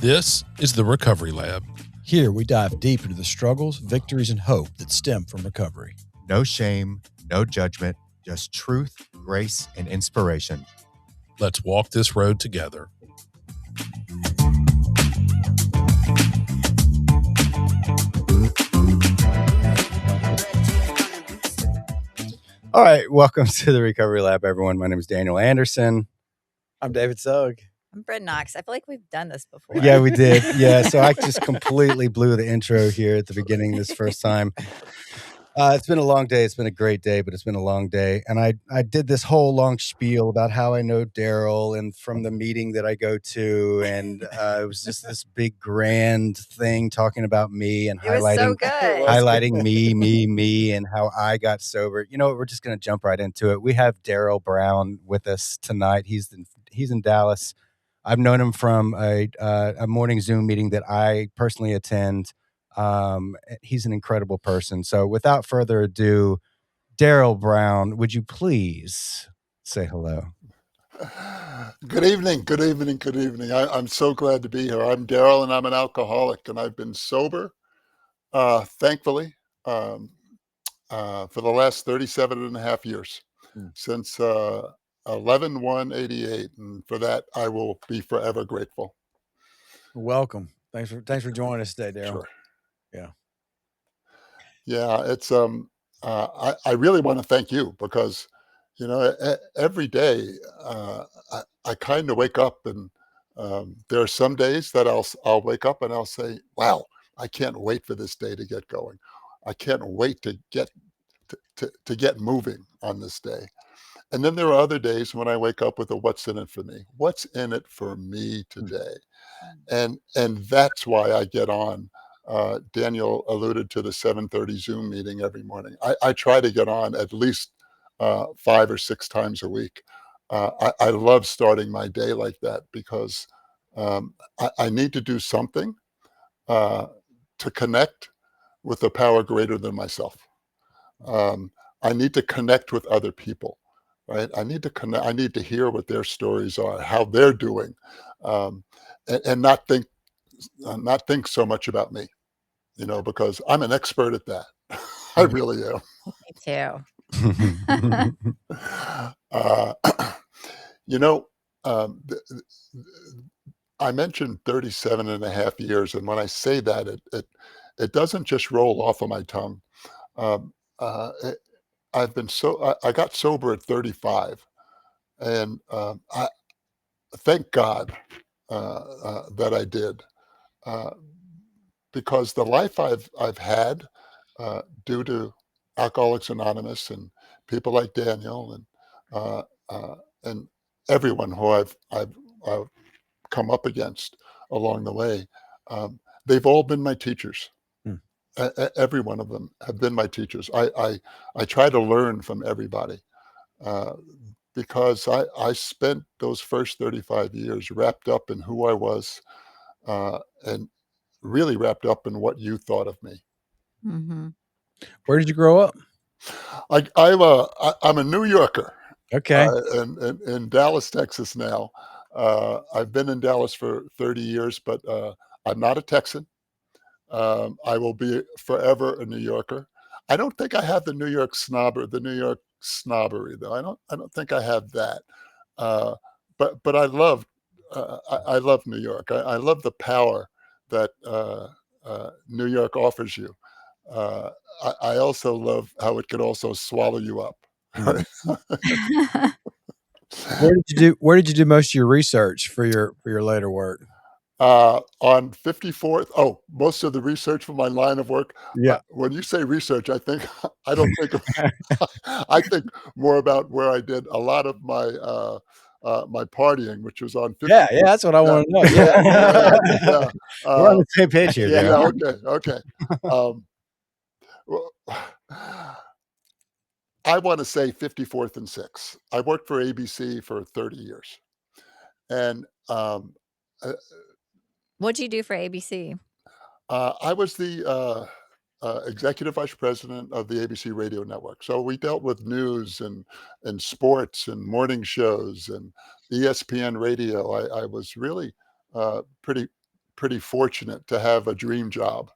This is the Recovery Lab. Here we dive deep into the struggles, victories, and hope that stem from recovery. No shame, no judgment, just truth, grace, and inspiration. Let's walk this road together. All right, welcome to the Recovery Lab, everyone. My name is Daniel Anderson. I'm David Sugg. I'm Brynn Knox. I feel like we've done this before. Yeah, we did. Yeah, so I just completely blew the intro here at the beginning this first time. It's been a long day. It's been a great day, but it's been a long day. And I did this whole long spiel about how I know Darryl and from the meeting that I go to. And it was just this big grand thing talking about me and highlighting me and how I got sober. You know what? We're just going to jump right into it. We have Darryl Brown with us tonight. He's in Dallas. I've known him from a morning Zoom meeting that I personally attend. He's an incredible person. So without further ado, Darryl Brown, would you please say hello? Good evening. I'm so glad to be here. I'm Darryl and I'm an alcoholic, and I've been sober, thankfully, for the last 37 and a half years, since 11/1/88, and for that I will be forever grateful. Welcome. Thanks for joining us today, Darryl. Sure. Yeah. It's I really want to thank you because every day I kind of wake up and there are some days that I'll wake up and I'll say, wow, I can't wait for this day to get going. I can't wait to get moving on this day. And then there are other days when I wake up with a what's in it for me? What's in it for me today? And that's why I get on. Daniel alluded to the 7:30 Zoom meeting every morning. I try to get on at least 5 or 6 times a week. I love starting my day like that because I need to do something to connect with a power greater than myself. I need to connect with other people. Right. I need to connect. I need to hear what their stories are, how they're doing, and not think so much about me, because I'm an expert at that. I really am. Me too. I mentioned 37 and a half years, and when I say that, it doesn't just roll off of my tongue. I got sober at 35, and I thank God that I did, because the life I've had due to Alcoholics Anonymous and people like Daniel and everyone who I've come up against along the way, they've all been my teachers. Every one of them have been my teachers. I try to learn from everybody because I spent those first 35 years wrapped up in who I was and really wrapped up in what you thought of me. Mm-hmm. Where did you grow up? I'm a New Yorker. Okay. In Dallas, Texas now. I've been in Dallas for 30 years, but I'm not a Texan. I will be forever a New Yorker. I don't think I have the New York snobbery though. I don't think I have that. But I love New York. I love the power that New York offers you. I also love how it could also swallow you up. Where did you do most of your research for your later work? On 54th. Most of the research for my line of work. Yeah. When you say research, I think I think more about where I did a lot of my my partying, which was on 50th. Yeah, that's what I want to know. Yeah. We're on the same page here. Yeah. Okay. Well, I want to say 54th and 6th. I worked for ABC for 30 years, and What'd you do for ABC? I was the executive vice president of the ABC radio network. So we dealt with news and sports and morning shows and ESPN radio. I was really pretty pretty fortunate to have a dream job,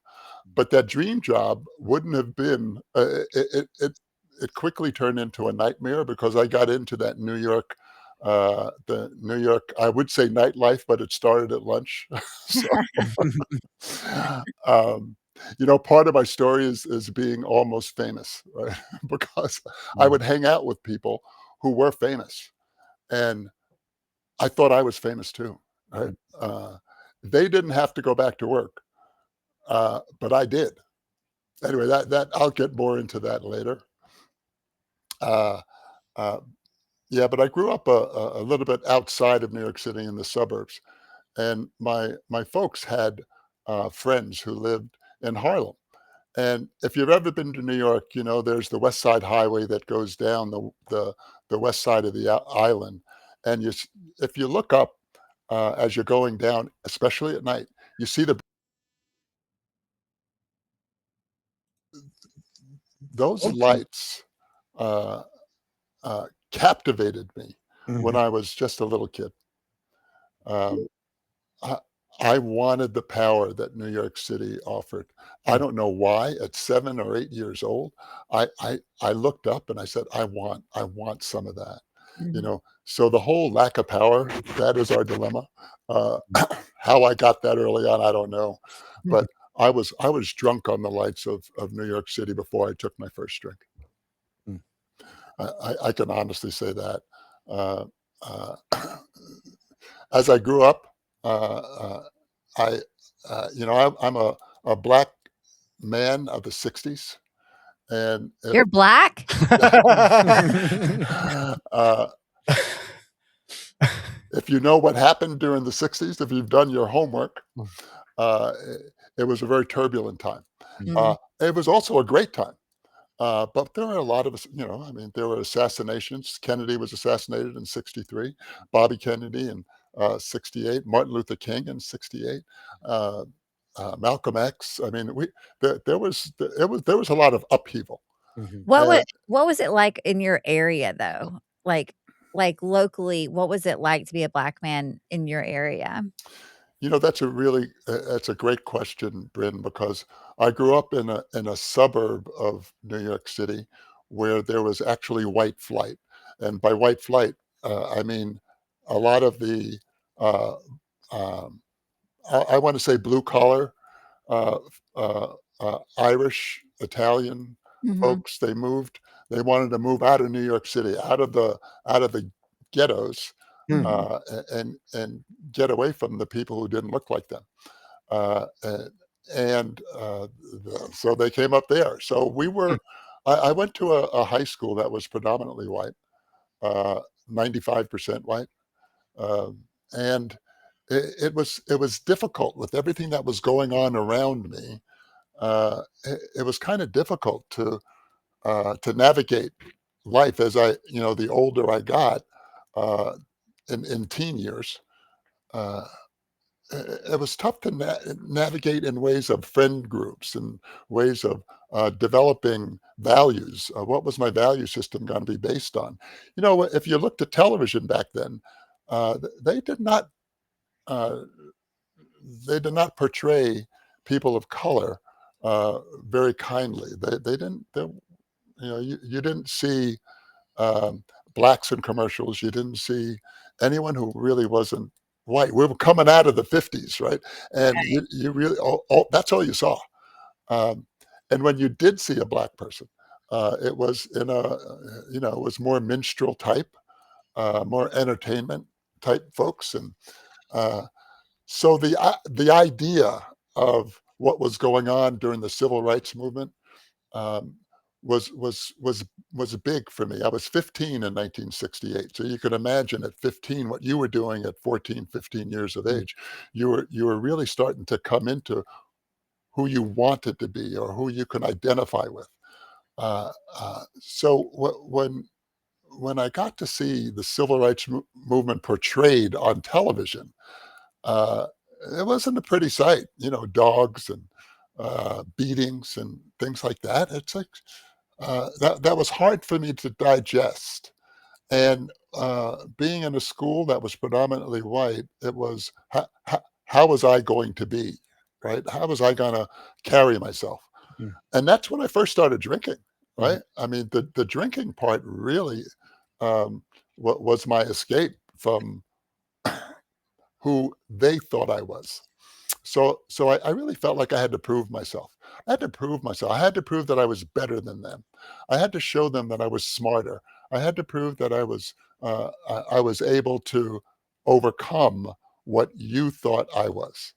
but that dream job wouldn't have been. It quickly turned into a nightmare because I got into that New York, the New York. I would say nightlife, but it started at lunch. So, um, part of my story is being almost famous, right? Because I would hang out with people who were famous, and I thought I was famous too, right? They didn't have to go back to work, but I did. Anyway, that I'll get more into that later. Uh, uh, yeah, but I grew up a little bit outside of New York City in the suburbs, and my folks had friends who lived in Harlem. And if you've ever been to New York, there's the West Side Highway that goes down the west side of the island, and if you look up as you're going down, especially at night, you see those Okay. lights uh, captivated me when Mhm. I was just a little kid. Um, I, I wanted the power that New York City offered. I Mm. don't know why. At 7 or 8 years old, I looked up and I said, I want some of that. Mhm. So the whole lack of power, that is our dilemma. Uh, how I got that early on, I don't know, but I was drunk on the lights of New York City before I took my first drink. Mm. I can honestly say that. Uh, uh, as I grew up, I, I'm a black man of the '60s, and You're black? uh, if you know what happened during the '60s, if you've done your homework, it was a very turbulent time. Mhm. It was also a great time. But there were a lot of us, I mean, there were assassinations. Kennedy was assassinated in '63, Bobby Kennedy in '68, Martin Luther King in '68, uh, Malcolm X. I mean, there was a lot of upheaval. Mhm. And What was it like in your area though? Like locally, what was it like to be a black man in your area? that's a great question, Bryn, because I grew up in a suburb of New York City where there was actually white flight, and by white flight, I mean a lot of the uh, um, I want to say blue collar, uh, Irish, Italian Mhm. folks. They wanted to move out of New York City, out of the ghettos, Mm. and get away from the people who didn't look like them. Uh, and so they came up there. So I went to a high school that was predominantly white, uh, 95% white. Um, and it was difficult with everything that was going on around me. It was kind of difficult to navigate life as the older I got, uh, in teen years. Uh, it was tough to navigate in ways of friend groups and ways of developing values. What was my value system going to be based on? If you looked at television back then, they did not uh, portray people of color very kindly. They didn't. You didn't see um, blacks in commercials. You didn't see anyone who really wasn't white. We were coming out of the '50s, right? And you really, that's all you saw. Um, and when you did see a black person, it was it was more minstrel type, more entertainment type folks. And uh, so the idea of what was going on during the civil rights movement um, was big for me. I was 15 in 1968, so you can imagine at 15 what you were doing at 14, 15 years of Mm. age. You were really starting to come into who you wanted to be or who you can identify with. So when I got to see the civil rights movement portrayed on television, uh, it wasn't a pretty sight. Dogs and beatings and things like that. It's like that was hard for me to digest. And being in a school that was predominantly white, it was how was I going to be, right? How was I going to carry myself? Mm. And that's when I first started drinking, Mhm. right? I mean, the drinking part really was my escape from who they thought I was. So I really felt like I had to prove myself. I had to prove myself. I had to prove that I was better than them. I had to show them that I was smarter. I had to prove that I was able to overcome what you thought I was.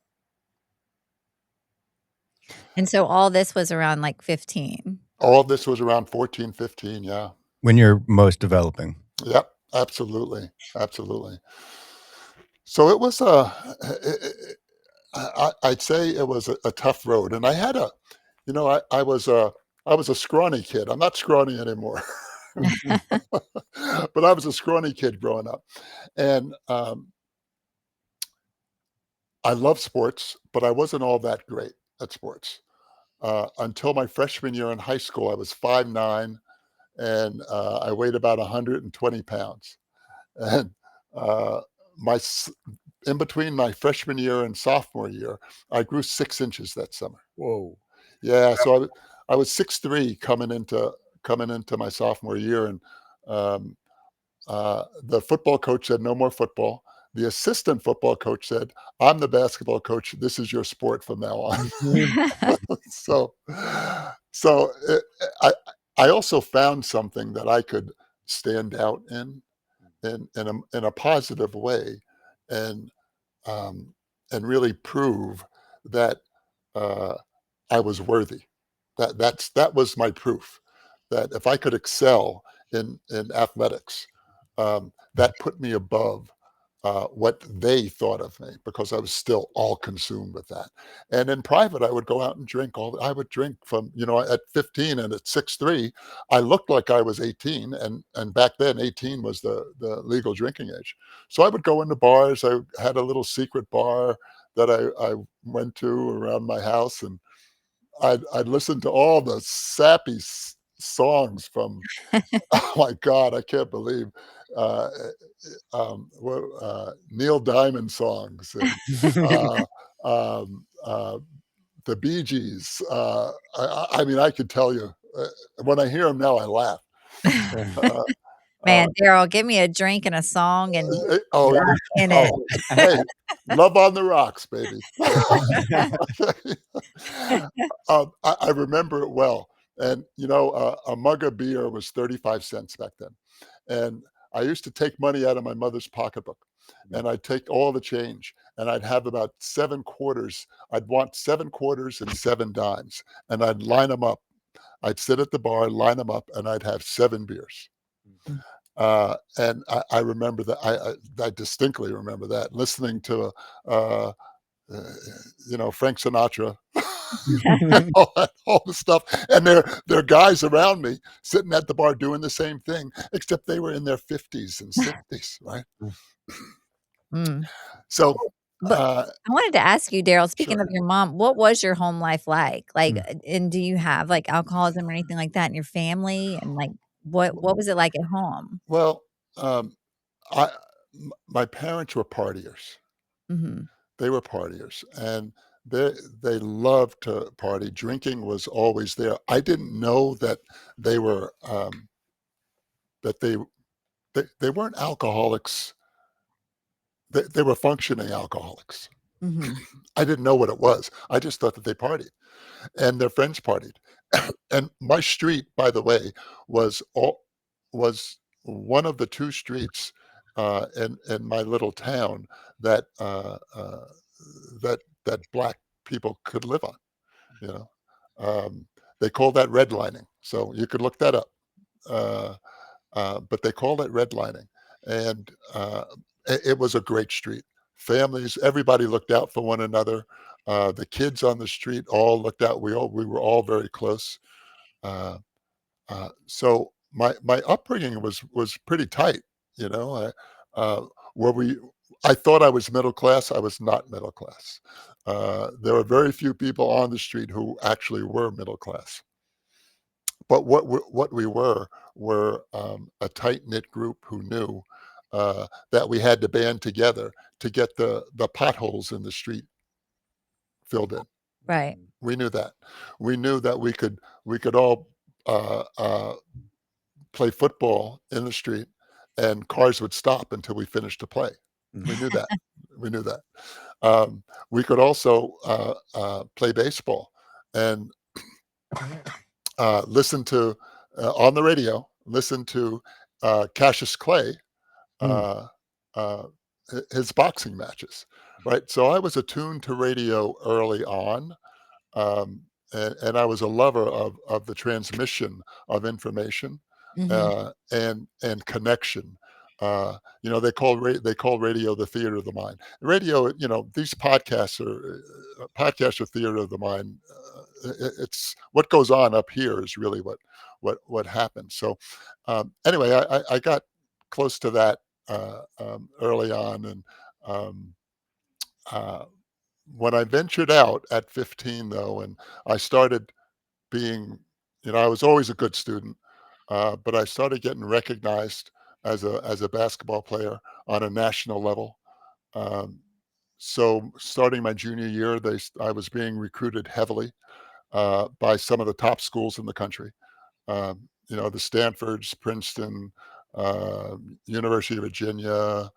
And so all this was around like 15. All this was around 14, 15. Yeah. When you're most developing. Yep. Absolutely. Absolutely. So it was I'd say it was a tough road, and I had a, you know, I was a scrawny kid. I'm not scrawny anymore, but I was a scrawny kid growing up, and I love sports, but I wasn't all that great at sports until my freshman year in high school. I was 5'9", and I weighed about 120 pounds, and uh, my in between my freshman year and sophomore year, I grew 6 inches that summer. Whoa. Yeah, so I was 6'3" coming into my sophomore year, and um, the football coach said, "No more football." The assistant football coach said, "I'm the basketball coach. This is your sport from now on." so, so I I also found something that I could stand out in a positive way, and um, and really prove that uh, I was worthy. That was my proof that if I could excel in athletics, that put me above what they thought of me because I was still all consumed with that. And in private, I would go out and drink I would drink from, at 15 and at 6'3", I looked like I was 18. And back then 18 was the legal drinking age. So I would go into bars. I had a little secret bar that I went to around my house, and I'd listen to all the sappy songs from, oh my God, I can't believe, uh, Neil Diamond songs, and uh, um, uh, the Bee Gees. I mean, I could tell you, when I hear them now, I laugh. Uh, uh, Man, Darryl, give me a drink and a song and oh, I'm in it. oh, hey, Love on the Rocks, baby. I remember it well. And, a mug of beer was 35 cents back then. And I used to take money out of my mother's pocketbook, and I'd take all the change, and I'd have about 7 quarters. I'd want 7 quarters and 7 dimes, and I'd line them up. I'd sit at the bar, line them up, and I'd have 7 beers. And I remember that. I distinctly remember that, listening to uh, Frank Sinatra, all the stuff, and there are guys around me sitting at the bar doing the same thing, except they were in their 50s and 60s, right? Mm. So, But uh, I wanted to ask you, Darryl, speaking sure. of your mom, what was your home life like? Like, Mm. and do you have like alcoholism or anything like that in your family? And like, what was it like at home? Well, um, my parents were partiers. Mhm. They were partiers, and they loved to party. Drinking was always there. I didn't know that they were that they weren't alcoholics. They were functioning alcoholics. Mhm. I didn't know what it was. I just thought that they partied, and their friends partied. And my street, by the way, was all was one of the two streets in my little town that that black people could live on. You know, they call that redlining. So you could look that up. Uh, but they called it redlining, and it was a great street. Families, everybody looked out for one another. The kids on the street all looked out. We were all very close. Uh, so my upbringing was pretty tight. You know, where we I thought I was middle class. I was not middle class. There were very few people on the street who actually were middle class. But what we were a tight knit group who knew that we had to band together to get the potholes in the street filled in. Right. We knew that. We knew that we could all play football in the street, and cars would stop until we finished the play. We knew that. We knew that. We could also play baseball and listen to on the radio. Listen to Cassius Clay, uh, his boxing matches. Right. So I was attuned to radio early on. And I was a lover of the transmission of information and connection. They call radio the theater of the mind. Radio, these podcasts are theater of the mind. It's what goes on up here is really what happens. So anyway, I got close to that early on, and when I ventured out at 15, though, and I started being, I was always a good student, but I started getting recognized as a basketball player on a national level. So starting my junior year, I was being recruited heavily by some of the top schools in the country. The Stanfords, Princeton, University of Virginia,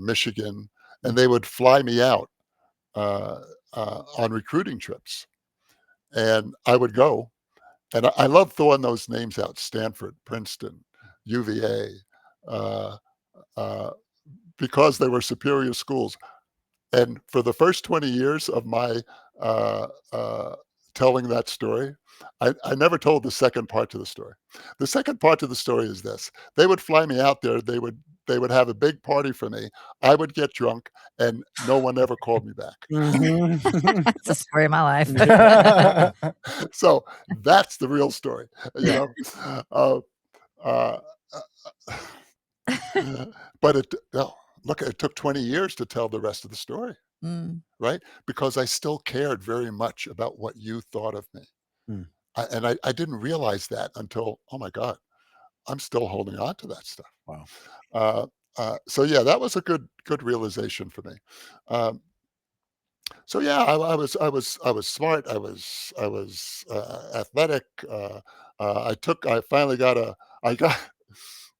Michigan, and they would fly me out on recruiting trips, and I would go, and I love throwing those names out: Stanford, Princeton, UVA, because they were superior schools. And for the first 20 years of my telling that story, I never told the second part to the story. The second part to the story is this: they would fly me out there. They would have a big party for me. I would get drunk, and no one ever called me back. That's the story of my life. So that's the real story, Uh, uh, but it took 20 years to tell the rest of the story, right? Because I still cared very much about what you thought of me. I didn't realize that until, oh my God, I'm still holding on to that stuff. Wow. So yeah, that was a good realization for me. So yeah, I was smart. I was athletic. I got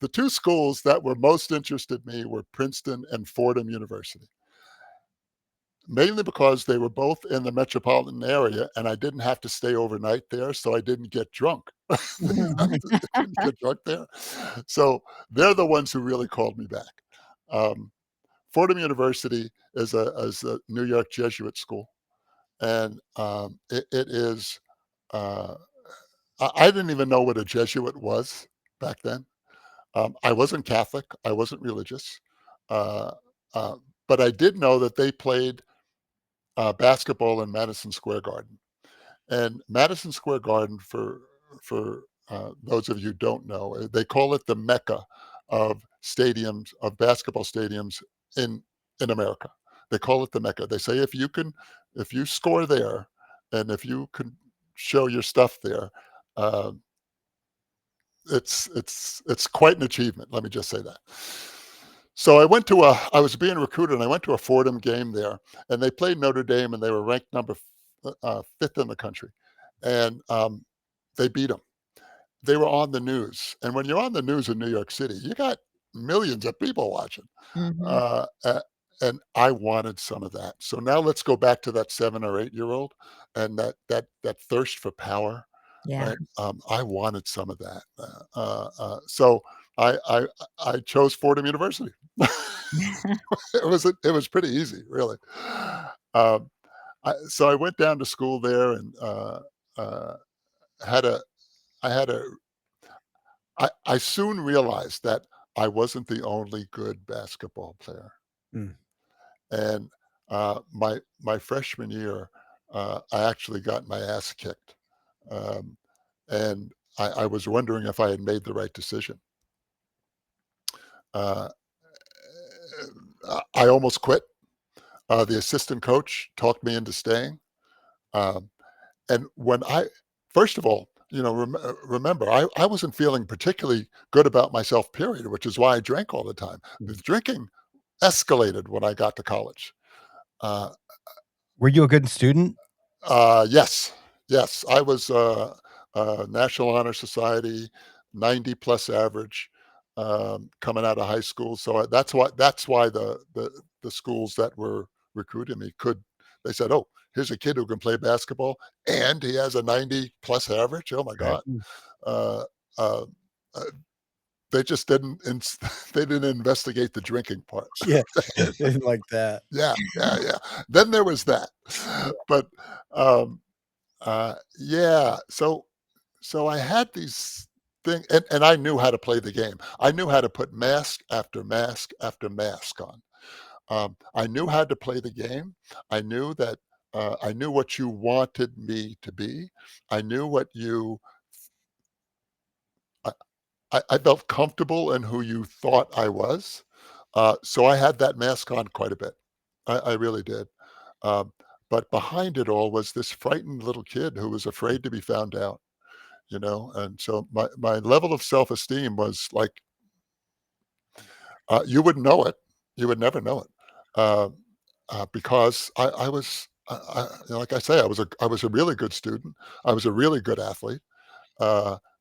the two schools that were most interested in me were Princeton and Fordham University. Mainly because they were both in the metropolitan area, and I didn't have to stay overnight there, so I didn't get drunk. I didn't get drunk there. So they're the ones who really called me back. Fordham University is a New York Jesuit school, and it is. I didn't even know what a Jesuit was back then. I wasn't Catholic. I wasn't religious, but I did know that they played basketball in Madison Square Garden. And Madison Square Garden, for those of you who don't know, they call it the Mecca of stadiums, of basketball stadiums in America. They call it the Mecca. They say if you score there, and if you can show your stuff there, it's quite an achievement. Let me just say that. So I was being recruited, and I went to a Fordham game there, and they played Notre Dame, and they were ranked number 5th in the country, and they beat them. They were on the news, and when you're on the news in New York City, you got millions of people watching, and I wanted some of that. So now let's go back to that 7 or 8-year-old, and that thirst for power. Yeah. Right? I wanted some of that. So I chose Fordham University. It was pretty easy, really. So I went down to school there, and I soon realized that I wasn't the only good basketball player. And my freshman year, I actually got my ass kicked. And I was wondering if I had made the right decision. I almost quit. The assistant coach talked me into staying. And first of all, remember, I wasn't feeling particularly good about myself, period, which is why I drank all the time. The drinking escalated when I got to college. Were you a good student? Yes, yes, I was National Honor Society, 90 plus average, coming out of high school. So that's why the schools that were recruiting me they said, oh, here's a kid who can play basketball and he has a 90 plus average. Oh my Right. God. Uh, uh, uh, they just they didn't investigate the drinking part. Yeah, didn't like that. Yeah, yeah, yeah. Then there was that. But um, yeah, so I had these things, and I knew how to play the game. I knew how to put mask after mask after mask on. I knew how to play the game. I knew what you wanted me to be. I knew what you. I felt comfortable in who you thought I was. So I had that mask on quite a bit. I really did. Um, but behind it all was this frightened little kid who was afraid to be found out, and so my level of self-esteem was like, you wouldn't know it. You would never know it. Uh, because I was, like I say, I was a really good student. I was a really good athlete.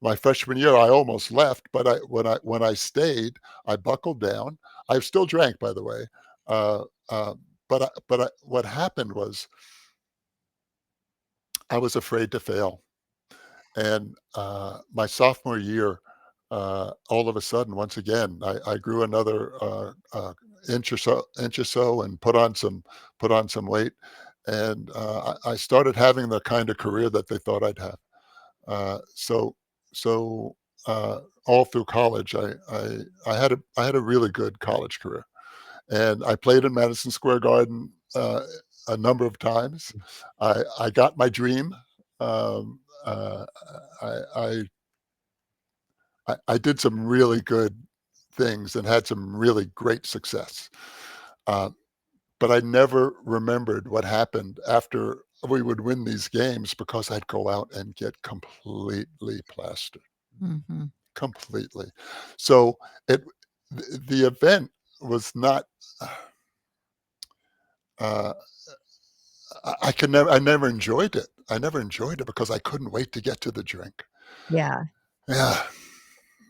My freshman year, I almost left, but when I stayed, I buckled down. I still drank, by the way. Uh, what happened was I was afraid to fail. And my sophomore year, all of a sudden, once again, I grew another inch or so, and put on some weight, and I started having the kind of career that they thought I'd have. So, all through college, I had a really good college career, and I played in Madison Square Garden a number of times. I got my dream. Um, I, I I did some really good things and had some really great success. Uh, but I never remembered what happened after we would win these games because I'd go out and get completely plastered, Hmm. completely. So it the event was not. Uh, I never enjoyed it. I never enjoyed it because I couldn't wait to get to the drink. Yeah. Yeah,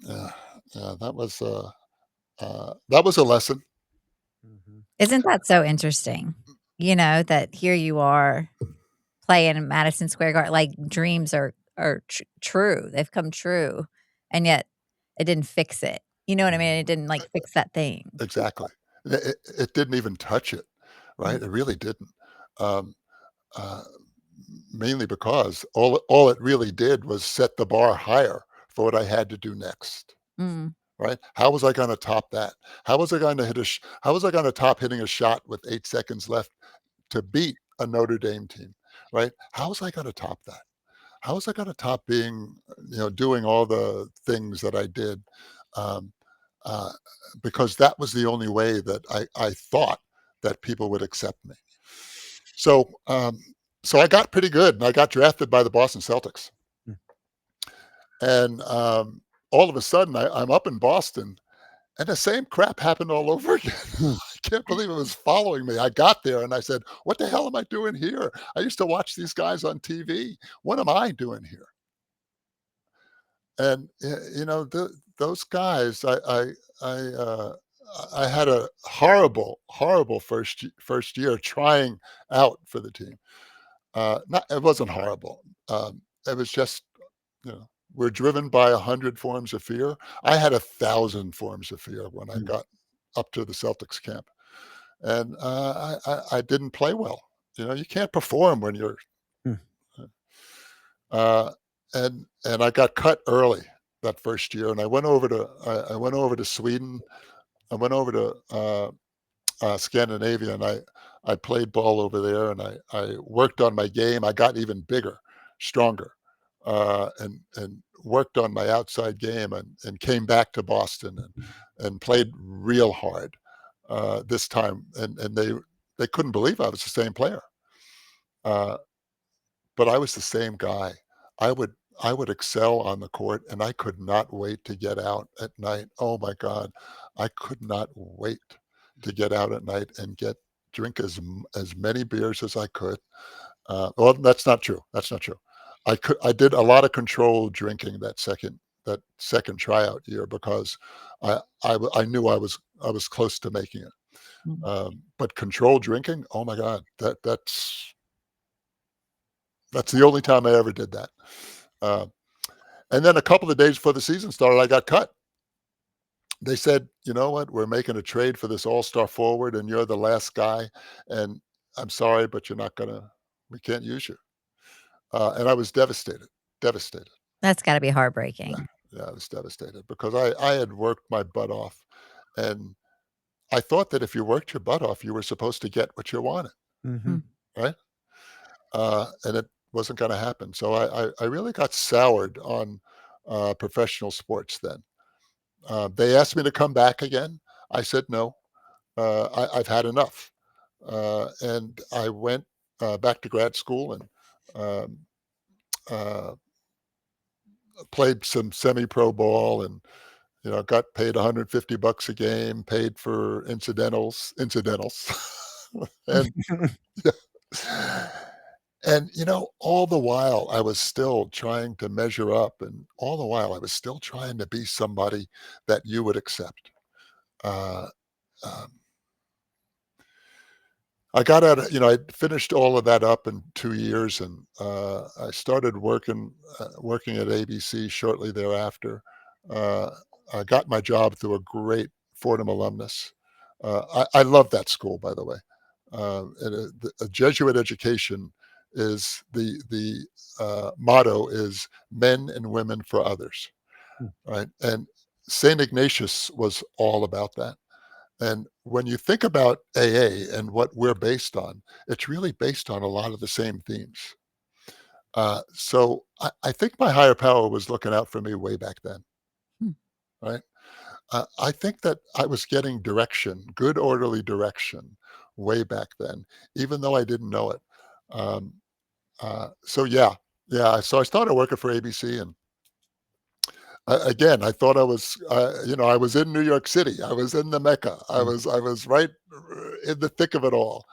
yeah, yeah. That was a lesson. Mhm. Isn't that so interesting? That here you are playing in Madison Square Garden, like dreams are true. They've come true, and yet it didn't fix it. You know what I mean? It didn't like fix that thing. Exactly. It didn't even touch it, Mm, right? It really didn't. Um, uh, Mainly because all it really did was set the bar higher for what I had to do next, mm, right? How was I going to top that? How was I going to top hitting a shot with 8 seconds left to beat a Notre Dame team, right? How was I going to top that? How was I going to top doing all the things that I did? Um, uh, because that was the only way that I thought that people would accept me. So, so I got pretty good, and I got drafted by the Boston Celtics. Mm. And all of a sudden, I'm up in Boston, and the same crap happened all over again. Hmm. I can't believe it was following me. I got there, and I said, "What the hell am I doing here? I used to watch these guys on TV. What am I doing here?" And those guys, I had a horrible, horrible first year trying out for the team. Not It wasn't horrible. It was just, we're driven by 100 forms of fear. I had 1,000 forms of fear when I Mm. got up to the Celtics camp, and I didn't play well. You can't perform when you're. Hmm. Uh, and I got cut early that first year, and I went over to Sweden. I went over to Scandinavia, and I played ball over there, and I worked on my game. I got even bigger, stronger, and worked on my outside game, and came back to Boston and played real hard this time, and they couldn't believe I was the same player, uh, but I was the same guy. I would I would excel on the court, and I could not wait to get out at night. Oh my God, I could not wait to get out at night and drink as many beers as I could. Well, that's not true. That's not true. I did a lot of controlled drinking that second tryout year because I knew I was close to making it. But controlled drinking, oh my God, that's the only time I ever did that. Uh, and then a couple of days before the season started, I got cut. They said, you know what, we're making a trade for this all-star forward, and you're the last guy. And I'm sorry, but we can't use you. And I was devastated, devastated. That's got to be Yeah, heartbreaking. yeah, I was devastated because I had worked my butt off, and I thought that if you worked your butt off, you were supposed to get what you wanted, Mm-hmm. right? And it wasn't going to happen. So I really got soured on professional sports then. They asked me to come back again. I said no. I've had enough, and I went back to grad school and um, uh, played some semi-pro ball and got paid $150 a game, paid for incidentals, and and all the while I was still trying to measure up, and all the while I was still trying to be somebody that you would accept. Uh, um, I got out of, I finished all of that up in 2 years, and I started working at ABC shortly thereafter. Uh, I got my job through a great Fordham alumnus. I love that school, by the way. A Jesuit education is the motto is men and women for others, right? And Saint Ignatius was all about that. And when you think about AA and what we're based on, it's really based on a lot of the same themes. So I think my higher power was looking out for me way back then, Hmm. right? I think that I was getting direction, good orderly direction, way back then, even though I didn't know it. Um, so yeah, yeah. So I started working for ABC, and again, I thought I was in New York City. I was in the Mecca. I was right in the thick of it all.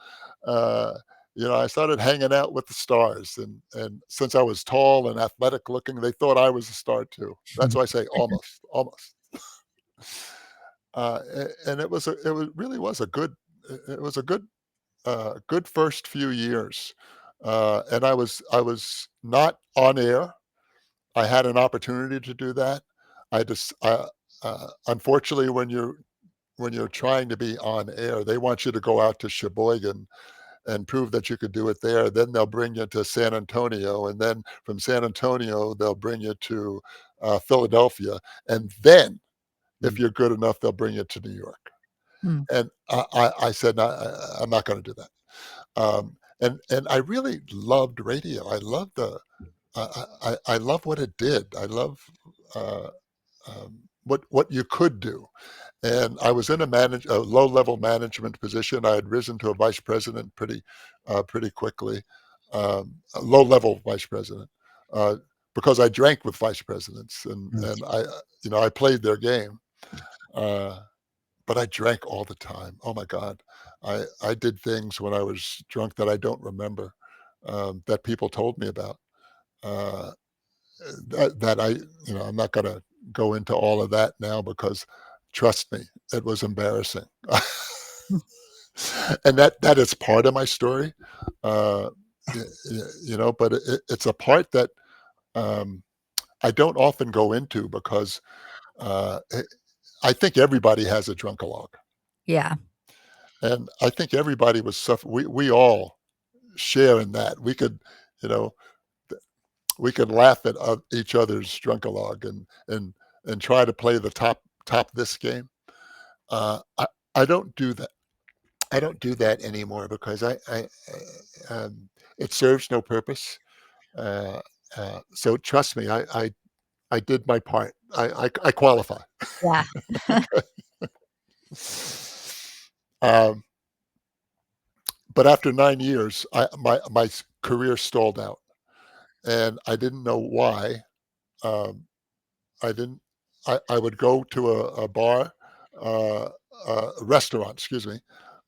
Uh, I started hanging out with the stars, and since I was tall and athletic looking, they thought I was a star too. That's why I say almost, almost. And really was a good, it was a good first few years. And I was not on air. I had an opportunity to do that. I just unfortunately, when you're trying to be on air, they want you to go out to Sheboygan and prove that you could do it there. Then they'll bring you to San Antonio, and then from San Antonio they'll bring you to Philadelphia, and then if you're good enough, they'll bring you to New York. Hmm. And I said, no, I'm not going to do that. And I really loved radio. I loved I love what it did. I love uh, what you could do. And I was in a low level management position. I had risen to a vice president pretty quickly, a low level vice president, uh, because I drank with vice presidents, and I played their game. Uh, but I drank all the time. Oh my God, I did things when I was drunk that I don't remember, that people told me about. Uh, that I'm not going to go into all of that now because trust me, it was embarrassing. And that is part of my story, uh, but it's a part that um, I don't often go into because uh, it, I think everybody has a drunkalog, Yeah. and I think everybody was suffering. We all share in that. You know, we could laugh at each other's drunkalog and try to play the top this game. I don't do that. I don't do that anymore because it serves no purpose. Uh, so trust me, I did my part. I qualify. Yeah. um, but after 9 years, my career stalled out, and I didn't know why. um, I didn't. I would go to a bar, uh, a restaurant, excuse me,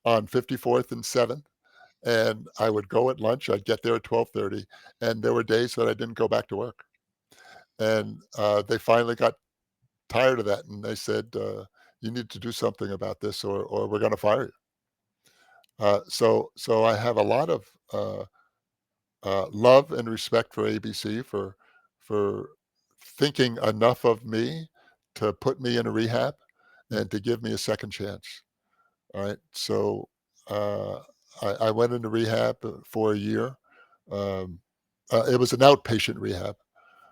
on 54th and 7th, and I would go at lunch. I'd get there at 12:30, and there were days that I didn't go back to work. And they finally got tired of that, and they said, "You need to do something about this, or we're going to fire you." So I have a lot of love and respect for ABC for thinking enough of me to put me in a rehab and to give me a second chance. All right. So uh, I went into rehab for a year. Um, it was an outpatient rehab.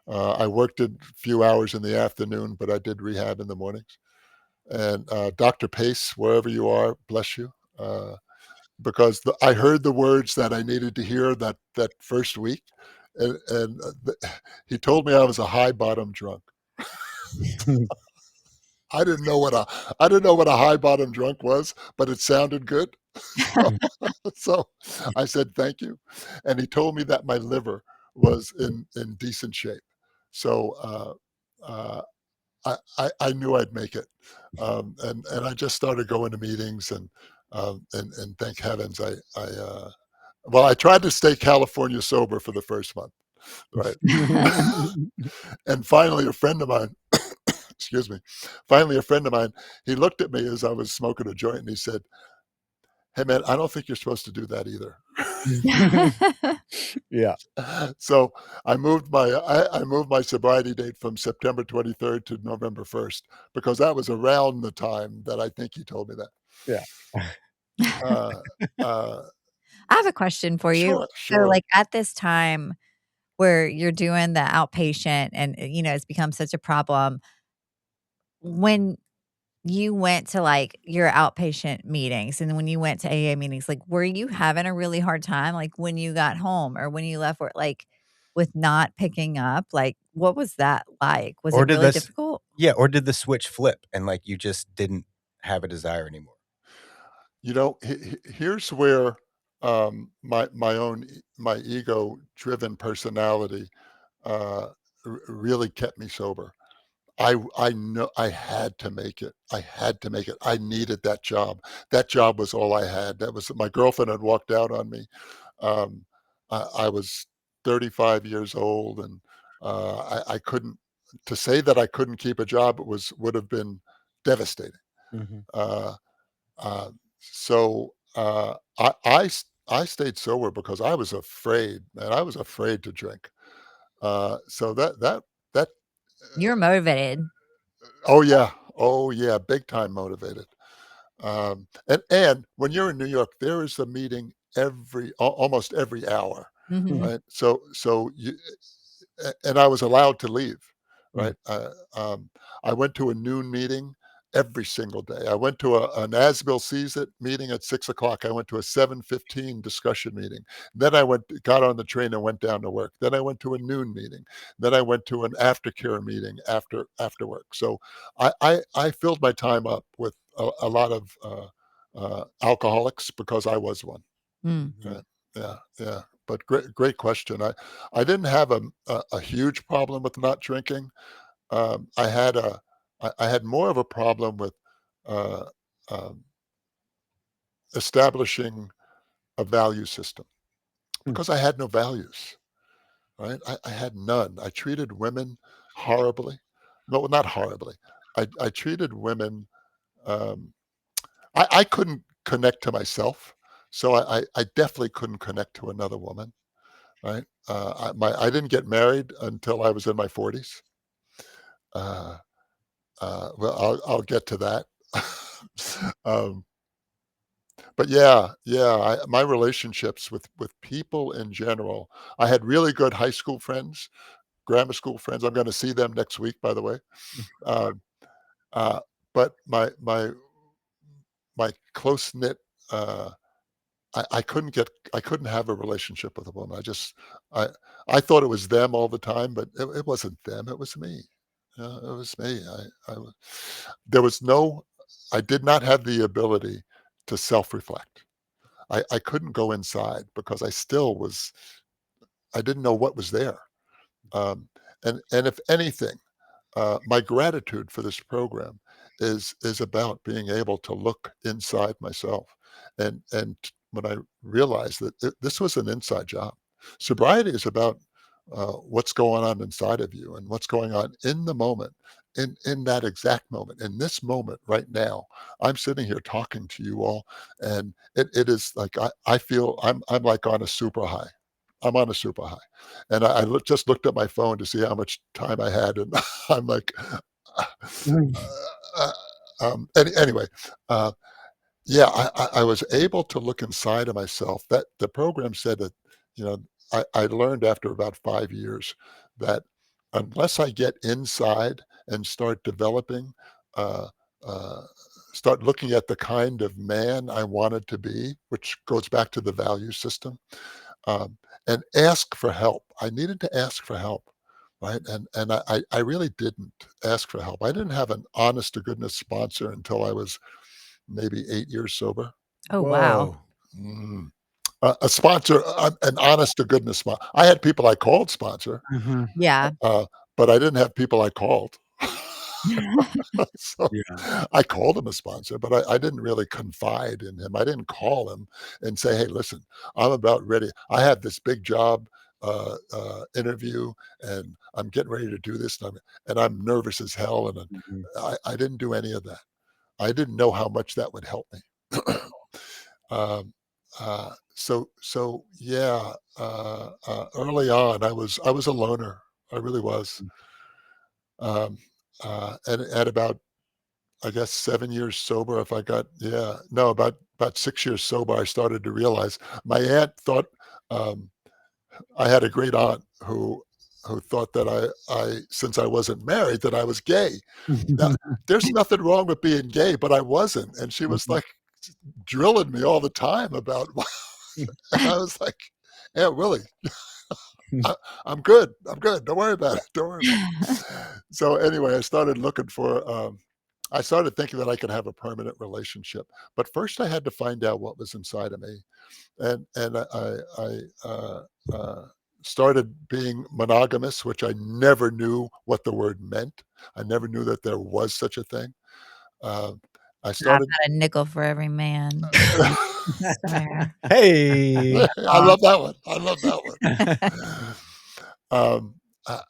I worked a few hours in the afternoon, but I did rehab in the mornings. And Dr. Pace, wherever you are, bless you. Because I heard the words that I needed to hear that first week, and he told me I was a high bottom drunk. I didn't know what a high bottom drunk was, but it sounded good. So, so I said thank you, and he told me that my liver was in decent shape. So I knew I'd make it, and I just started going to meetings and thank heavens I tried to stay California sober for the first month, right? And finally, a friend of mine, excuse me, he looked at me as I was smoking a joint and he said, "Hey man, I don't think you're supposed to do that either." Yeah. So I moved my sobriety date from September 23rd to November 1st because that was around the time that I think he told me that. Yeah. Uh, I have a question for you. So, sure. like, at this time where you're doing the outpatient and, it's become such a problem, when you went to, like, your outpatient meetings and when you went to AA meetings, like, were you having a really hard time, like, when you got home or when you left work, like, with not picking up? Like, what was that like? Was Or it did really this difficult? Yeah, or did the switch flip and, like, you just didn't have a desire anymore? Here's where my ego-driven personality really kept me sober. I know I had to make it. I had to make it. I needed that job. That job was all I had. That was my girlfriend had walked out on me. Um, I was 35 years old, and I couldn't. To say that I couldn't keep a job would have been devastating. Mhm. Uh, so I stayed sober because I was afraid, man. I was afraid to drink. So that You're motivated. oh yeah, big time motivated. And when you're in New York, there is a meeting almost every hour, Mhm. Mm, right? So and I was allowed to leave, mm, right? I went to a noon meeting every single day. I went to an as-Bill sees it meeting at 6 o'clock. I went to a 7:15 discussion meeting. Then got on the train and went down to work. Then I went to a noon meeting. Then I went to an aftercare meeting after work. So I filled my time up with a lot of alcoholics because I was one. Mm. mhm. Right. Yeah. But great question. I didn't have a huge problem with not drinking. I had more of a problem with uh, um, establishing a value system Mm. because I had no values. Right. I had none. I treated women horribly. No, not horribly. I treated women. Um, I couldn't connect to myself, so I definitely couldn't connect to another woman. Right? I didn't get married until I was in my 40s. Uh, well, I'll get to that. um, but yeah, my relationships with people in general. I had really good high school friends, grammar school friends. I'm going to see them next week, by the way. Um, uh, but my close knit. I couldn't have a relationship with a woman. I I thought it was them all the time, but it wasn't them. It was me. It was me. There was no. I did not have the ability to self-reflect. I couldn't go inside because I still was. I didn't know what was there. Um, And if anything, my gratitude for this program is about being able to look inside myself, and when I realized that this was an inside job. Sobriety is about what's going on inside of you and what's going on in the moment, in that exact moment, in this moment right now. I'm sitting here talking to you all, and it is like I feel I'm like on a super high. I'm on a super high. And just looked at my phone to see how much time I had, and I'm like, uh, anyway, uh, yeah, I was able to look inside of myself. That the program said that, you know, I learned after about 5 years that unless I get inside and start developing, uh, uh, start looking at the kind of man I wanted to be, which goes back to the value system, um, and ask for help. I needed to ask for help, right? And I really didn't ask for help. I didn't have an honest to goodness sponsor until I was maybe 8 years sober. Oh, wow. Whoa. Mm. A sponsor, an honest to goodness sponsor. I had people I called sponsor, Mhm. Yeah. uh, but I didn't have people I called. So Yeah. I called him a sponsor, but I didn't really confide in him. I didn't call him and say, "Hey, listen, I'm about ready. I have this big job interview, and I'm getting ready to do this, and I'm nervous as hell." And Mhm. I didn't do any of that. I didn't know how much that would help me. um, so yeah, early on, I was a loner. I really was. Um, and at about, I guess, 7 years sober, if I got, yeah, no, about 6 years sober, I started to realize my aunt thought, um, I had a great aunt who thought that I since I wasn't married, that I was gay. Now, there's nothing wrong with being gay, but I wasn't, and she was, like, drilling me all the time about and I was like, "Yeah, Willie, I I'm good. I'm good. Don't worry about it. Don't worry about it." So, anyway, I started thinking that I could have a permanent relationship, but first I had to find out what was inside of me, and I started being monogamous, which I never knew what the word meant. I never knew that there was such a thing. Uh, I I've started. got a nickel for every man. I swear. Hey. I love that one. I love that one. Um, uh,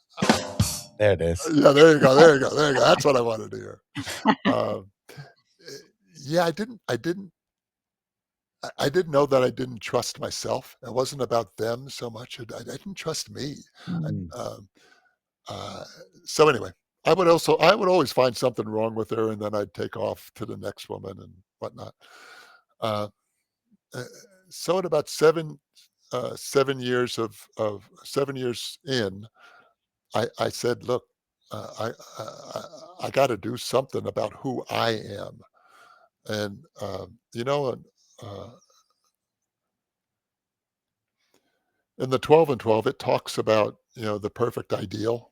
There it is. yeah, there you go. There you go. There you go. That's what I wanted to hear. Um, eh, yeah, I didn't know that I didn't trust myself. It wasn't about them so much. I didn't trust me. I, Mm. Mm. uh, so anyway, I would always find something wrong with her, and then I'd take off to the next woman and whatnot. Uh, uh, so at about 7 years in, I said, "Look, I got to do something about who I am." And uh, in the 12 and 12, it talks about, the perfect ideal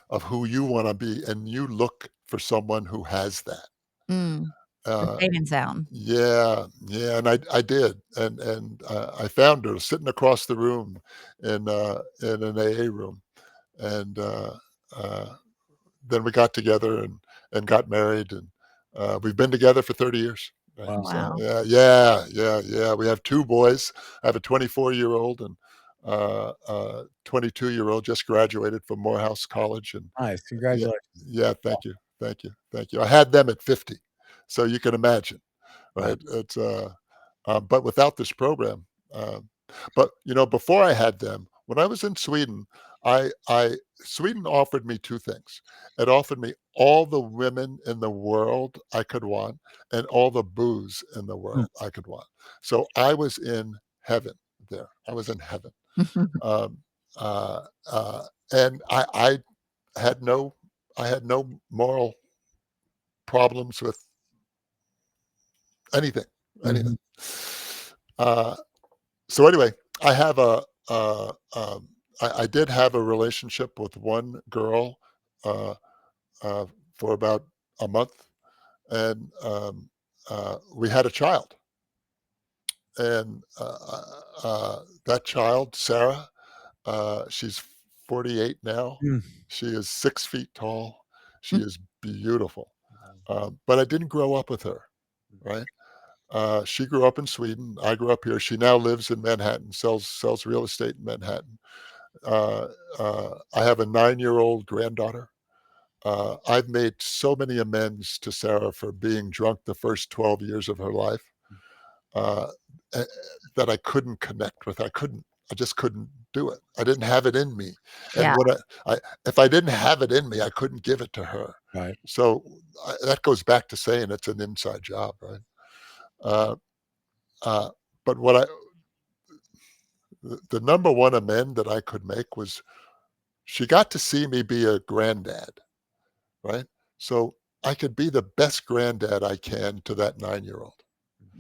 of who you want to be, and you look for someone who has that. Mm. The Uh, safe and sound. yeah, yeah, and I did, and I found her sitting across the room in an AA room, and uh, then we got together and got married, and we've been together for 30 years. Right. Wow. So Wow. yeah, yeah, yeah, yeah. We have two boys. I have a 24-year-old and 22-year-old just graduated from Morehouse College, and Nice. yeah, Congratulations. yeah. Thank you, thank you, thank you. I had them at 50, so you can imagine, Wow. right? But without this program, but before I had them, when I was in Sweden, I Sweden offered me two things. It offered me all the women in the world I could want, and all the booze in the Mm. world I could want. So I was in heaven there. I was in heaven, um, uh, uh, and had no, I had no moral problems with anything, anything. Mhm. Uh, So anyway, I have I did have a relationship with one girl uh, uh, for about a month, and we had a child, and that child, Sarah, she's 48 now. Mm. She is 6 feet tall. She Mm. is beautiful. But I didn't grow up with her, right? She grew up in Sweden. I grew up here. She now lives in Manhattan, sells real estate in Manhattan. I have a 9-year-old granddaughter. I've made so many amends to Sarah for being drunk the first 12 years of her life, uh, eh, that I couldn't connect with. I just couldn't do it. I didn't have it in me. And Yeah. if I didn't have it in me, I couldn't give it to her. Right. So that goes back to saying it's an inside job, right? Uh, uh, but the number one amend that I could make was she got to see me be a granddad, right? So I could be the best granddad I can to that 9-year-old,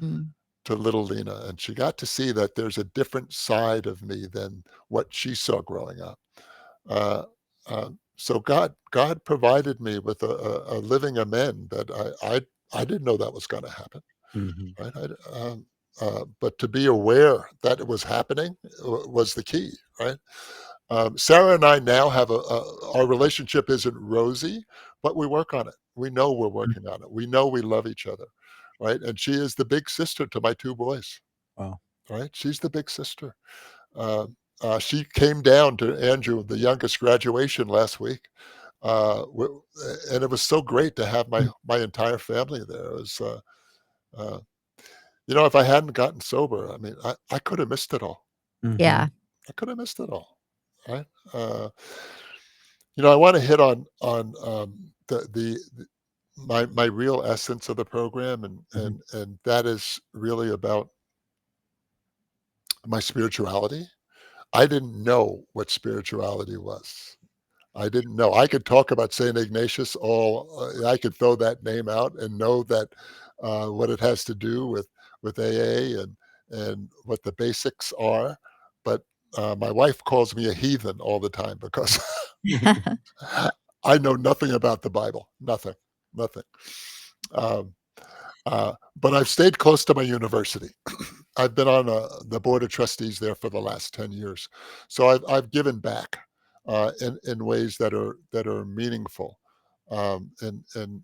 Mm. to little Lena. And she got to see that there's a different side of me than what she saw growing up. Uh, so God provided me with a living amend that I didn't know that was going to happen, Mhm. right? But to be aware that it was happening was the key, right? Sarah and I now have our relationship isn't rosy, but we work on it. We know we're working on it. We know we love each other, right? And she is the big sister to my 2 boys, Wow. right? She's the big sister. Uh, she came down to Andrew, the youngest, graduation last week, and it was so great to have my entire family there. It was, uh, if I hadn't gotten sober, I mean, I could have missed it all. Yeah. I could have missed it all, right? I want to hit on my real essence of the program, and that is really about my spirituality. I didn't know what spirituality was. I didn't know. I could talk about Saint Ignatius I could throw that name out and know that what it has to do with AA and what the basics are. But my wife calls me a heathen all the time because I know nothing about the Bible. Nothing. Um, but I've stayed close to my university. I've been on the board of trustees there for the last 10 years. So I've given back in ways that are meaningful, and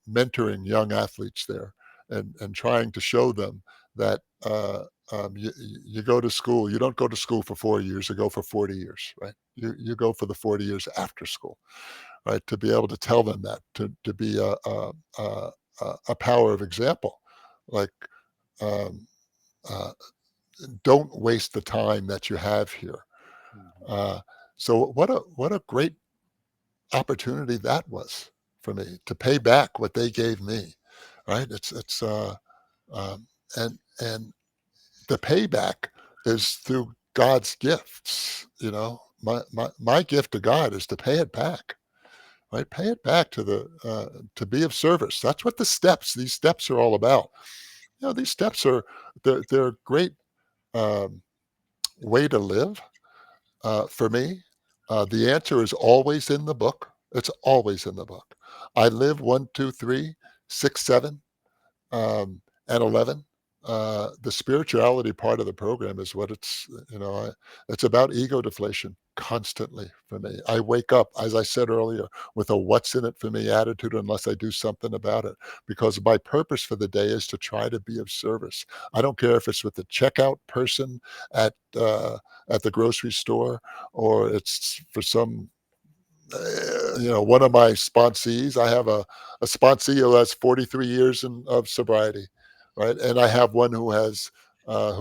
mentoring young athletes there, and trying to show them that you go to school. You don't go to school for 4 years. You go for 40 years, right? You go for the 40 years after school, right? To be able to tell them that, to be a power of example, like. Um, uh, don't waste the time that you have here. Uh, so what a great opportunity that was for me to pay back what they gave me, right? It's um, and the payback is through God's gifts. My gift to God is to pay it back, right? Pay it back to be of service. That's what these steps are all about. These steps they're a great um, way to live. For me, the answer is always in the book. It's always in the book. I live 1, 2, 3, 6, 7, and 11. The spirituality part of the program is what it's about ego deflation constantly for me. I wake up, as I said earlier, with a what's in it for me attitude unless I do something about it, because my purpose for the day is to try to be of service. I don't care if it's with the checkout person at the grocery store, or it's for some one of my sponsees. I have a sponsee who has 43 years of sobriety, right? And I have one who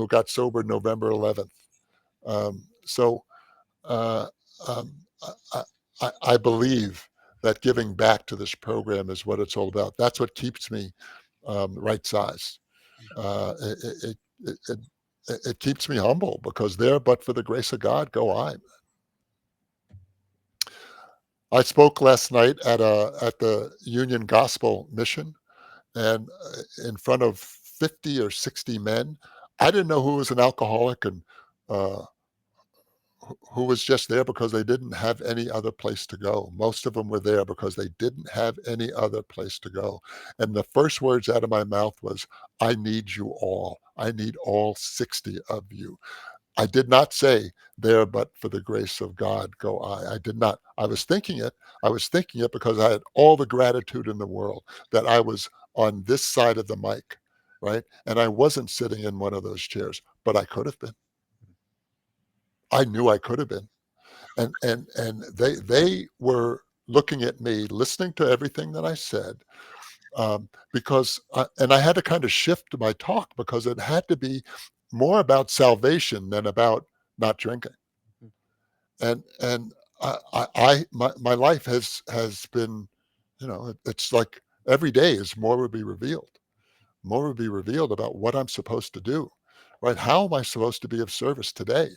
got sober November 11th. So uh, um, I, I believe that giving back to this program is what it's all about. That's what keeps me right size. It keeps me humble, because there, but for the grace of God, go I. I spoke last night at the Union Gospel Mission, and in front of 50 or 60 men. I didn't know who was an alcoholic, and uh, who was just there because they didn't have any other place to go. Most of them were there because they didn't have any other place to go. And the first words out of my mouth was, "I need you all. I need all 60 of you." I did not say, there but for the grace of God go I. I did not. I was thinking it. I was thinking it because I had all the gratitude in the world that I was on this side of the mic, right? And I wasn't sitting in one of those chairs, but I could have been. I knew I could have been. And they were looking at me, listening to everything that I said, because and I had to kind of shift my talk because it had to be more about salvation than about not drinking. And my life has been, it's like every day is more will be revealed. More will be revealed about what I'm supposed to do, right? How am I supposed to be of service today?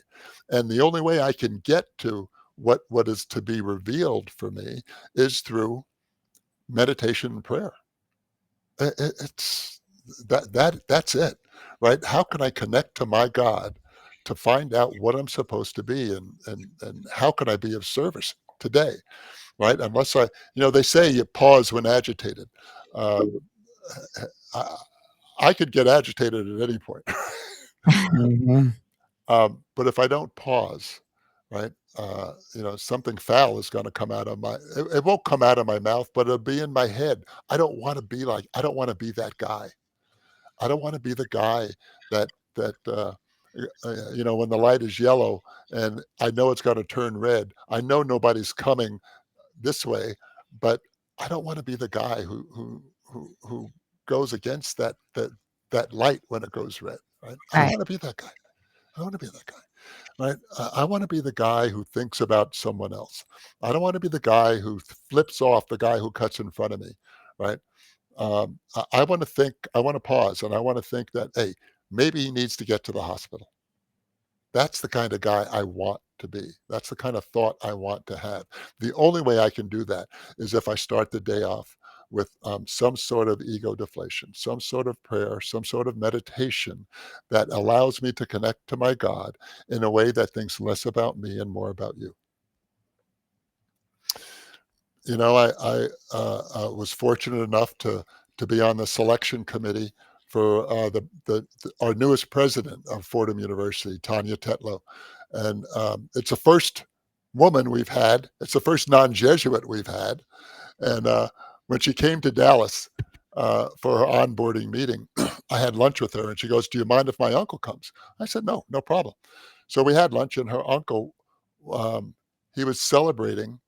And the only way I can get to what is to be revealed for me is through meditation and prayer. It's that's it, right? How can I connect to my God to find out what I'm supposed to be, and how can I be of service today, right? Unless they say you pause when agitated. I, I could get agitated at any point. Mhm. But if I don't pause, right, something foul is going to come out of it won't come out of my mouth, but it'll be in my head. I don't want to be that guy. I don't want to be the guy that when the light is yellow and I know it's going to turn red. I know nobody's coming this way, but I don't want to be the guy who goes against that light when it goes red. Right? I don't Right. want to be that guy. I want to be that guy. Right? I want to be the guy who thinks about someone else. I don't want to be the guy who flips off the guy who cuts in front of me. Right? I want to think. I want to pause, and I want to think that, hey, maybe he needs to get to the hospital. That's the kind of guy I want to be. That's the kind of thought I want to have. The only way I can do that is if I start the day off with some sort of ego deflation, some sort of prayer, some sort of meditation that allows me to connect to my God in a way that thinks less about me and more about you. I was fortunate enough to be on the selection committee for our newest president of Fordham University, Tanya Tetlow, and it's the first woman we've had. It's the first non-Jesuit we've had, and when she came to Dallas for her onboarding meeting, I had lunch with her, and she goes, "Do you mind if my uncle comes?" I said, "No, no problem." So we had lunch, and her uncle, he was celebrating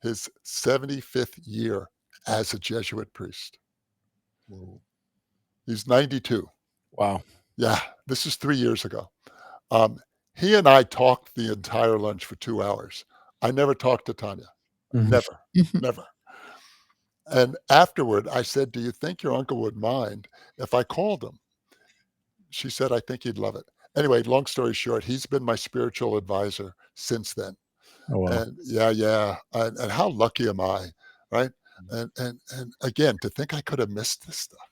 his 75th year as a Jesuit priest. He's 92. Wow. Yeah, this is 3 years ago. He and I talked the entire lunch for 2 hours. I never talked to Tanya. Mhm. Never, never. And afterward, I said, "Do you think your uncle would mind if I called him?" She said, "I think he'd love it." Anyway, long story short, he's been my spiritual advisor since then. Oh, wow. And yeah, and how lucky am I, right? And again, to think I could have missed this stuff,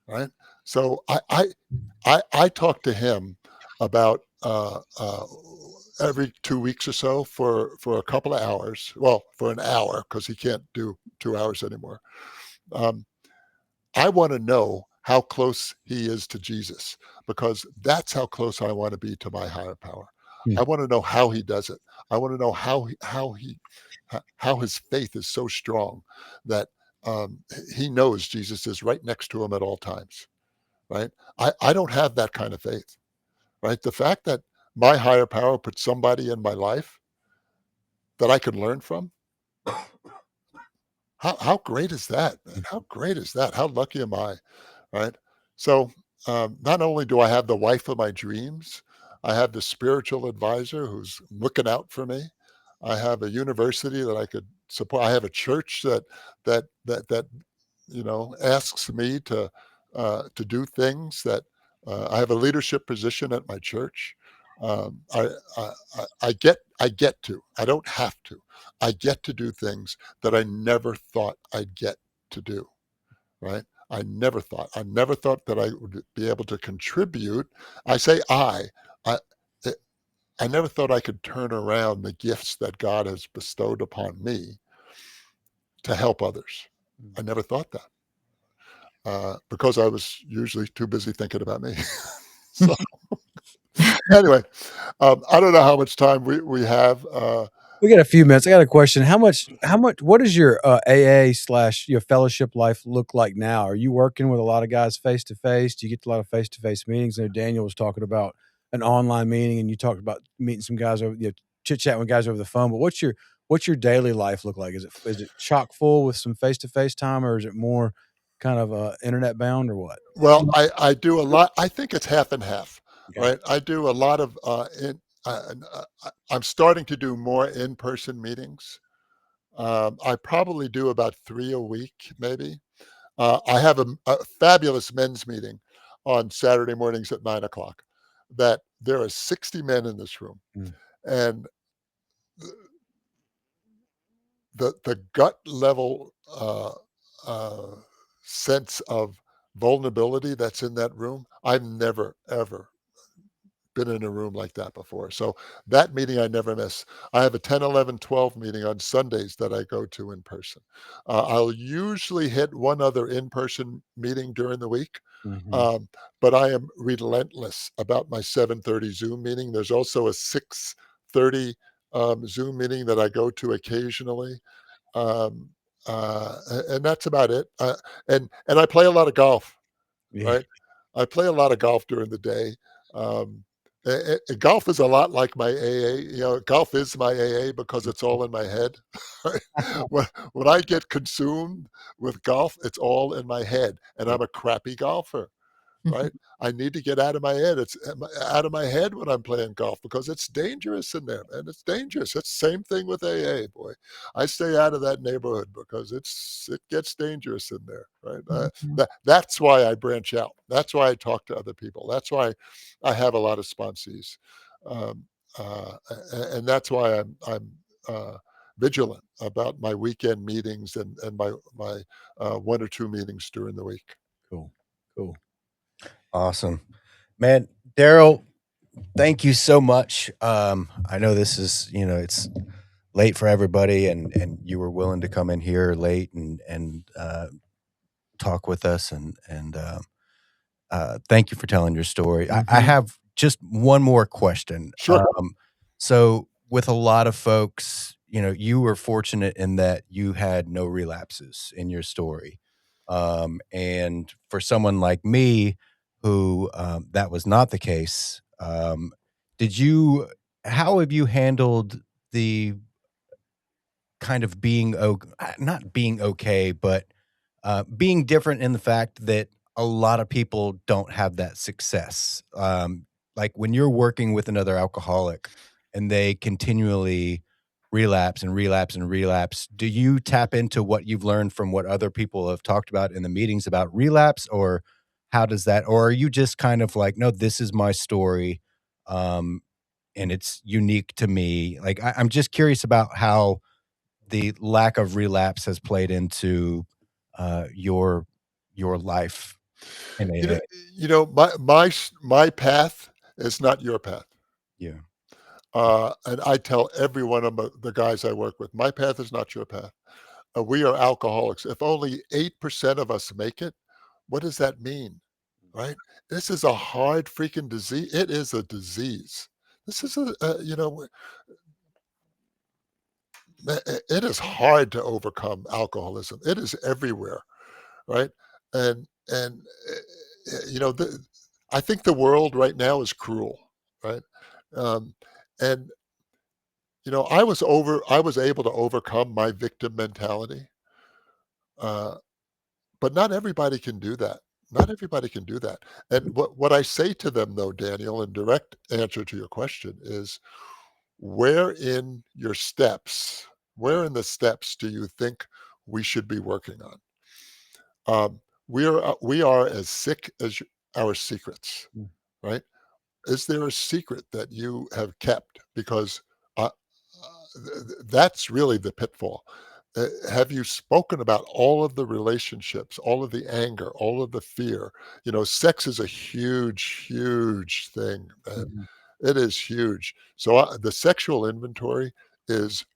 right? So I talk to him about every 2 weeks or so for a couple of hours. Well, for an hour because he can't do 2 hours anymore. I want to know how close he is to Jesus because that's how close I want to be to my higher power. Hmm. I want to know how he does it. I want to know how his faith is so strong that he knows Jesus is right next to him at all times. Right? I don't have that kind of faith. Right? The fact that my higher power put somebody in my life that I can learn from. How great is that? Man? How great is that? How lucky am I? Right? So not only do I have the wife of my dreams, I have the spiritual advisor who's looking out for me. I have a university that I could support. I have a church that asks me to do things that I have a leadership position at my church. I get to. I don't have to. I get to do things that I never thought I'd get to do. Right? I never thought that I would be able to contribute. I say I, I never thought I could turn around the gifts that God has bestowed upon me to help others. I never thought that because I was usually too busy thinking about me. So, Anyway, I don't know how much time we have. We got a few minutes. I got a question. What does your AA / your fellowship life look like now? Are you working with a lot of guys face to face? Do you get a lot of face to face meetings? I know Daniel was talking about an online meeting, and you talked about meeting some guys over, chit chatting with guys over the phone. But what's your daily life look like? Is it chock full with some face to face time, or is it more kind of internet bound, or what? Well, I do a lot. I think it's half and half, Okay. right? I do a lot of I'm starting to do more in-person meetings. I probably do about 3 a week, maybe. I have a fabulous men's meeting on Saturday mornings at 9 o'clock. That there are 60 men in this room, Mm. and the gut level sense of vulnerability that's in that room. I've never ever been in a room like that before. So that meeting I never miss. I have a 10, 11, 12 meeting on Sundays that I go to in person. I'll usually hit one other in-person meeting during the week. Mhm. But I am relentless about my 7:30 Zoom meeting. There's also a 6:30 Zoom meeting that I go to occasionally. Um, and that's about it. And I play a lot of golf, Yeah. right? I play a lot of golf during the day. Golf is a lot like my AA. Golf is my AA because it's all in my head. Right? When I get consumed with golf, it's all in my head, and I'm a crappy golfer. Right? I need to get out of my head. It's out of my head when I'm playing golf because it's dangerous in there, man. It's dangerous. It's the same thing with AA, boy. I stay out of that neighborhood because it gets dangerous in there, right? That's why I branch out. That's why I talk to other people. That's why I have a lot of sponsees, um, and that's why I'm vigilant about my weekend meetings and my 1 or 2 meetings during the week. Cool. Awesome. Man, Darryl, thank you so much. I know this is, it's late for everybody, and you were willing to come in here late and talk with us, and thank you for telling your story. I Mhm. have just one more question. Sure. So with a lot of folks, you were fortunate in that you had no relapses in your story. And for someone like me, who that was not the case, did you? How have you handled the kind of not being okay, but being different in the fact that a lot of people don't have that success. Like when you're working with another alcoholic and they continually relapse and relapse and relapse, do you tap into what you've learned from what other people have talked about in the meetings about relapse, or how does that, or are you just kind of like, no, this is my story, um, and it's unique to me? Like, I'm just curious about how the lack of relapse has played into your life in You AA. know, my path is not your path. Yeah. And I tell every one of the guys I work with, my path is not your path. We are alcoholics. If only 8% of us make it, what does that mean? Right? This is a hard freaking disease. It is a disease. This is it is hard to overcome alcoholism. It is everywhere, right? And I think the world right now is cruel, right? Um, and I was able to overcome my victim mentality, uh, but not everybody can do that. Not everybody can do that. And what I say to them, though, Daniel, in direct answer to your question, is where in your steps, where in the steps do you think we should be working on? We are as sick as our secrets, Mm. right? Is there a secret that you have kept? Because that's really the pitfall. Have you spoken about all of the relationships, all of the anger, all of the fear? Sex is a huge, huge thing, man. Mhm. It is huge. So the sexual inventory is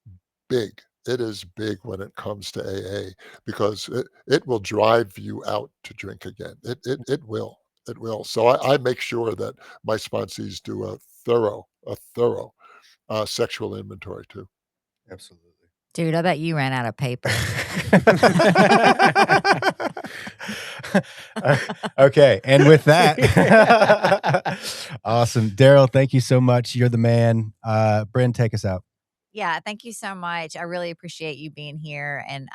big. It is big when it comes to AA because it will drive you out to drink again. It will. it will. So I make sure that my sponsees do a thorough sexual inventory too. Absolutely. Dude, I bet you ran out of paper. Okay, and with that, awesome, Darryl. Thank you so much. You're the man. Brynn, take us out. Yeah, thank you so much. I really appreciate you being here. And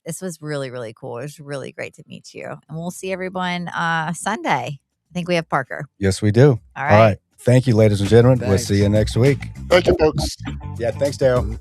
this was really, really cool. It was really great to meet you. And we'll see everyone Sunday. I think we have Parker. Yes, we do. All right. Thank you, ladies and gentlemen. We'll Thanks. see you next week. Thank you, folks. Yeah, thanks, Darryl.